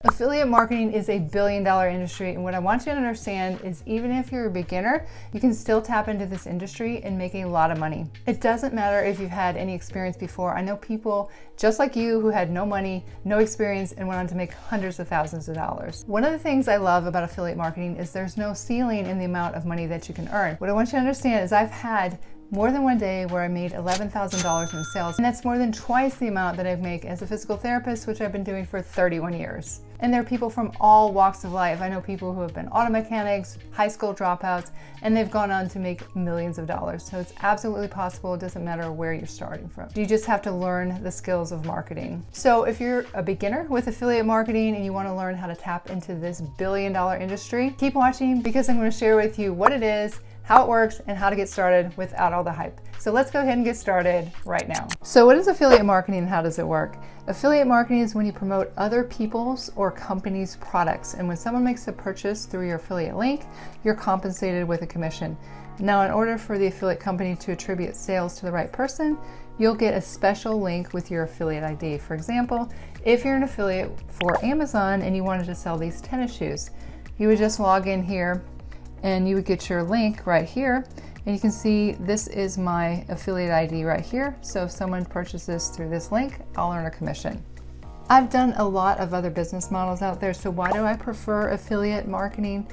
Affiliate marketing is a billion-dollar industry, and what I want you to understand is even if you're a beginner, you can still tap into this industry and make a lot of money. It doesn't matter if you've had any experience before. I know people just like you who had no money, no experience, and went on to make hundreds of thousands of dollars. One of the things I love about affiliate marketing is there's no ceiling in the amount of money that you can earn. What I want you to understand is I've had more than one day where I made $11,000 in sales, and that's more than twice the amount that I make as a physical therapist, which I've been doing for 31 years. And there are people from all walks of life. I know people who have been auto mechanics, high school dropouts, and they've gone on to make millions of dollars. So it's absolutely possible. It doesn't matter where you're starting from. You just have to learn the skills of marketing. So if you're a beginner with affiliate marketing and you want to learn how to tap into this billion-dollar industry, keep watching because I'm going to share with you what it is, how it works, and how to get started without all the hype. So let's go ahead and get started right now. So what is affiliate marketing and how does it work? Affiliate marketing is when you promote other people's or companies' products. And when someone makes a purchase through your affiliate link, you're compensated with a commission. Now, in order for the affiliate company to attribute sales to the right person, you'll get a special link with your affiliate ID. For example, if you're an affiliate for Amazon and you wanted to sell these tennis shoes, you would just log in here and you would get your link right here, and you can see this is my affiliate ID right here. So if someone purchases through this link, I'll earn a commission. I've done a lot of other business models out there, so why do I prefer affiliate marketing?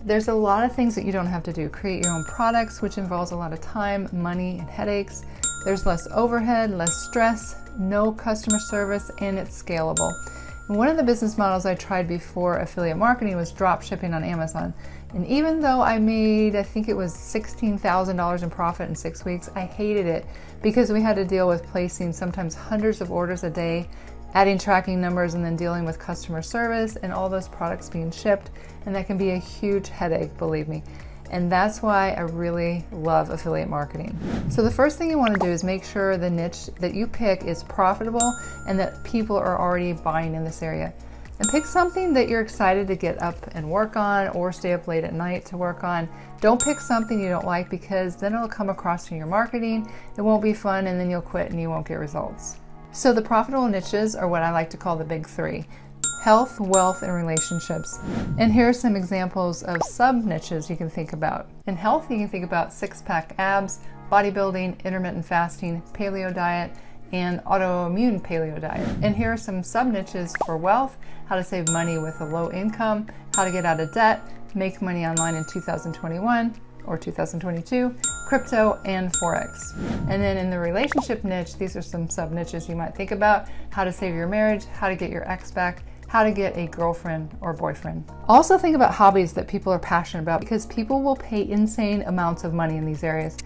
There's a lot of things that you don't have to do. Create your own products, which involves a lot of time, money, and headaches. There's less overhead, less stress, no customer service, and it's scalable. And one of the business models I tried before affiliate marketing was drop shipping on Amazon. And even though I made, I think it was $16,000 in profit in 6 weeks, I hated it because we had to deal with placing sometimes hundreds of orders a day, adding tracking numbers, and then dealing with customer service and all those products being shipped. And that can be a huge headache, believe me. And that's why I really love affiliate marketing. So the first thing you want to do is make sure the niche that you pick is profitable and that people are already buying in this area. And pick something that you're excited to get up and work on or stay up late at night to work on. Don't pick something you don't like because then it'll come across in your marketing, it won't be fun, and then you'll quit and you won't get results. So the profitable niches are what I like to call the big three: health, wealth, and relationships. And here are some examples of sub-niches you can think about. In health, you can think about six-pack abs, bodybuilding, intermittent fasting, paleo diet, and autoimmune paleo diet. And here are some sub-niches for wealth: how to save money with a low income, how to get out of debt, make money online in 2021 or 2022, crypto, and Forex. And then in the relationship niche, these are some sub-niches you might think about: how to save your marriage, how to get your ex back, how to get a girlfriend or boyfriend. Also think about hobbies that people are passionate about because people will pay insane amounts of money in these areas.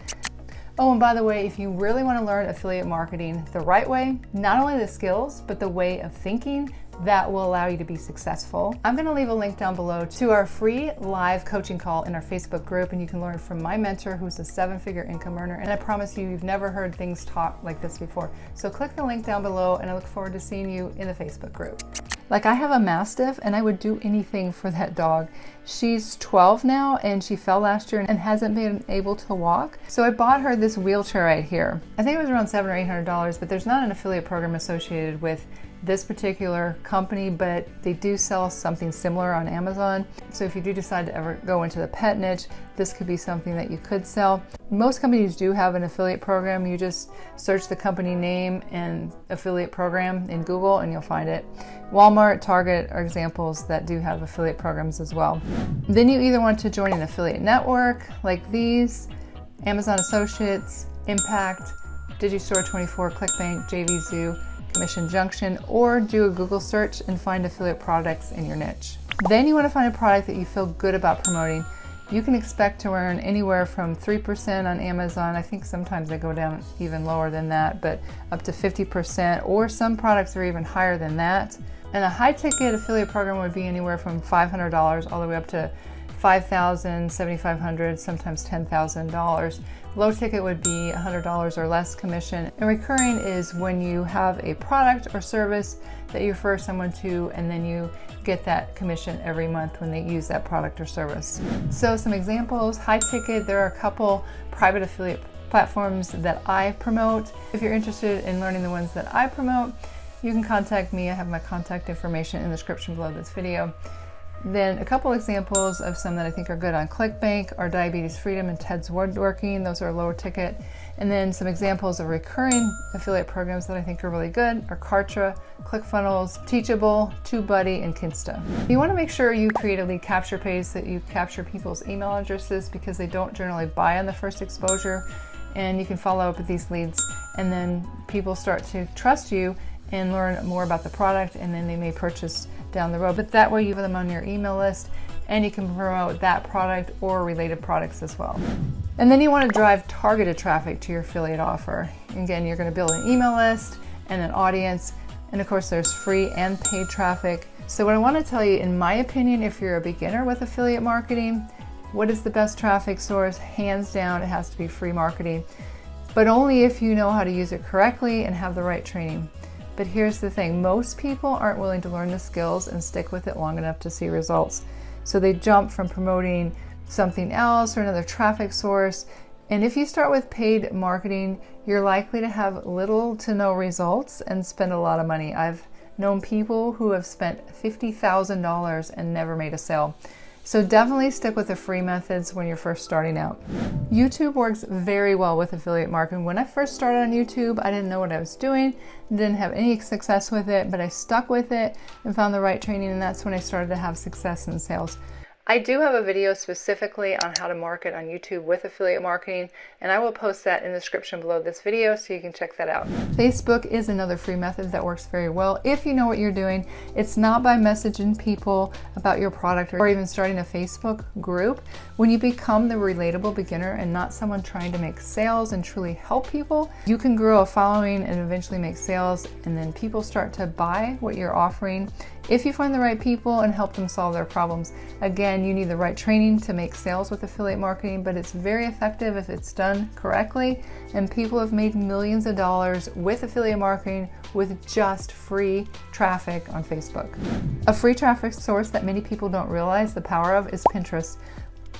Oh, and by the way, if you really want to learn affiliate marketing the right way, not only the skills, but the way of thinking that will allow you to be successful, I'm going to leave a link down below to our free live coaching call in our Facebook group, and you can learn from my mentor who's a 7-figure income earner, and I promise you've never heard things taught like this before. So click the link down below, and I look forward to seeing you in the Facebook group. Like, I have a Mastiff and I would do anything for that dog. She's 12 now and she fell last year and hasn't been able to walk. So I bought her this wheelchair right here. I think it was around $700 or $800, but there's not an affiliate program associated with this particular company, but they do sell something similar on Amazon. So if you do decide to ever go into the pet niche, this could be something that you could sell. Most companies do have an affiliate program. You just search the company name and affiliate program in Google and you'll find it. Walmart, Target are examples that do have affiliate programs as well. Then you either want to join an affiliate network like these: Amazon Associates, Impact, Digistore24, ClickBank, JVZoo, Commission Junction, or do a Google search and find affiliate products in your niche. Then you want to find a product that you feel good about promoting. You can expect to earn anywhere from 3% on Amazon. I think sometimes they go down even lower than that, but up to 50%, or some products are even higher than that. And a high ticket affiliate program would be anywhere from $500 all the way up to $5,000, $7,500, sometimes $10,000. Low ticket would be $100 or less commission. And recurring is when you have a product or service that you refer someone to, and then you get that commission every month when they use that product or service. So some examples: high ticket, there are a couple private affiliate platforms that I promote. If you're interested in learning the ones that I promote, you can contact me. I have my contact information in the description below this video. Then a couple examples of some that I think are good on ClickBank are Diabetes Freedom and Ted's Woodworking. Those are lower ticket. And then some examples of recurring affiliate programs that I think are really good are Kartra, ClickFunnels, Teachable, TubeBuddy, and Kinsta. You want to make sure you create a lead capture page that you capture people's email addresses because they don't generally buy on the first exposure. And you can follow up with these leads, and then people start to trust you and learn more about the product, and then they may purchase down the road. But that way you have them on your email list and you can promote that product or related products as well. And then you want to drive targeted traffic to your affiliate offer. Again, you're going to build an email list and an audience, and of course there's free and paid traffic. So what I want to tell you, in my opinion, if you're a beginner with affiliate marketing, what is the best traffic source? Hands down, it has to be free marketing, but only if you know how to use it correctly and have the right training. But here's the thing, most people aren't willing to learn the skills and stick with it long enough to see results. So they jump from promoting something else or another traffic source. And if you start with paid marketing, you're likely to have little to no results and spend a lot of money. I've known people who have spent $50,000 and never made a sale. So definitely stick with the free methods when you're first starting out. YouTube works very well with affiliate marketing. When I first started on YouTube, I didn't know what I was doing, didn't have any success with it, but I stuck with it and found the right training, and that's when I started to have success in sales. I do have a video specifically on how to market on YouTube with affiliate marketing, and I will post that in the description below this video so you can check that out. Facebook is another free method that works very well if you know what you're doing. It's not by messaging people about your product or even starting a Facebook group. When you become the relatable beginner and not someone trying to make sales and truly help people, you can grow a following and eventually make sales, and then people start to buy what you're offering if you find the right people and help them solve their problems. Again, you need the right training to make sales with affiliate marketing, but it's very effective if it's done correctly, and people have made millions of dollars with affiliate marketing with just free traffic on Facebook. A free traffic source that many people don't realize the power of is Pinterest.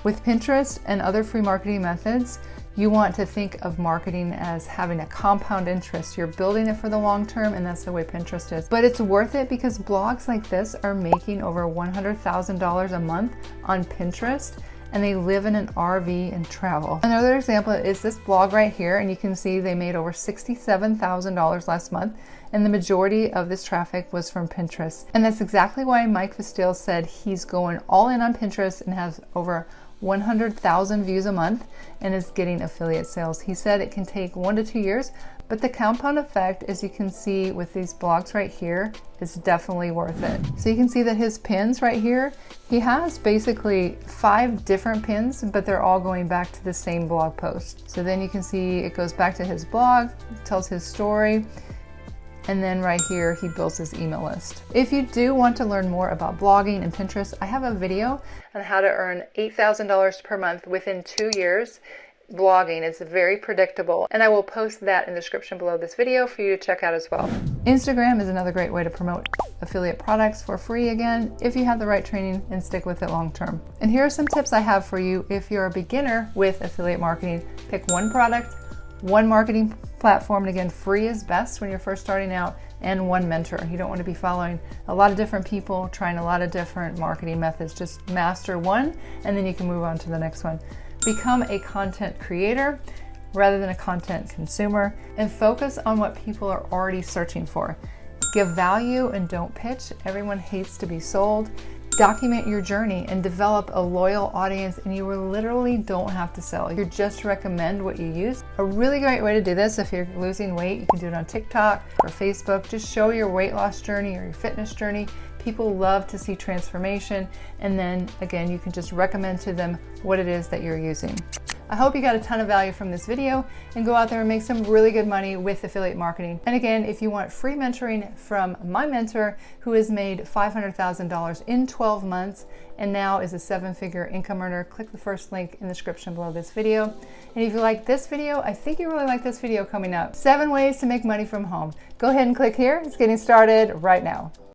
With Pinterest and other free marketing methods, you want to think of marketing as having a compound interest. You're building it for the long term, and that's the way Pinterest is. But it's worth it because blogs like this are making over $100,000 a month on Pinterest, and they live in an RV and travel. Another example is this blog right here, and you can see they made over $67,000 last month, and the majority of this traffic was from Pinterest. And that's exactly why Mike Vestille said he's going all in on Pinterest and has over 100,000 views a month and is getting affiliate sales. He said it can take 1 to 2 years, but the compound effect, as you can see with these blogs right here, is definitely worth it. So you can see that his pins right here, he has basically 5 different pins, but they're all going back to the same blog post. So then you can see it goes back to his blog, tells his story, and then right here, he builds his email list. If you do want to learn more about blogging and Pinterest, I have a video on how to earn $8,000 per month within 2 years blogging. It's very predictable, and I will post that in the description below this video for you to check out as well. Instagram is another great way to promote affiliate products for free, again, if you have the right training and stick with it long term. And here are some tips I have for you if you're a beginner with affiliate marketing. Pick one product, one marketing platform, and again, free is best when you're first starting out, and one mentor. You don't want to be following a lot of different people, trying a lot of different marketing methods. Just master one, and then you can move on to the next one. Become a content creator rather than a content consumer, and focus on what people are already searching for. Give value and don't pitch. Everyone hates to be sold. Document your journey and develop a loyal audience, and you literally don't have to sell. You just recommend what you use. A really great way to do this, if you're losing weight, you can do it on TikTok or Facebook. Just show your weight loss journey or your fitness journey. People love to see transformation, and then again, you can just recommend to them what it is that you're using. I hope you got a ton of value from this video, and go out there and make some really good money with affiliate marketing. And again, if you want free mentoring from my mentor, who has made $500,000 in 12 months and now is a 7-figure income earner, click the first link in the description below this video. And if you like this video, I think you really like this video coming up. 7 ways to make money from home. Go ahead and click here. It's getting started right now.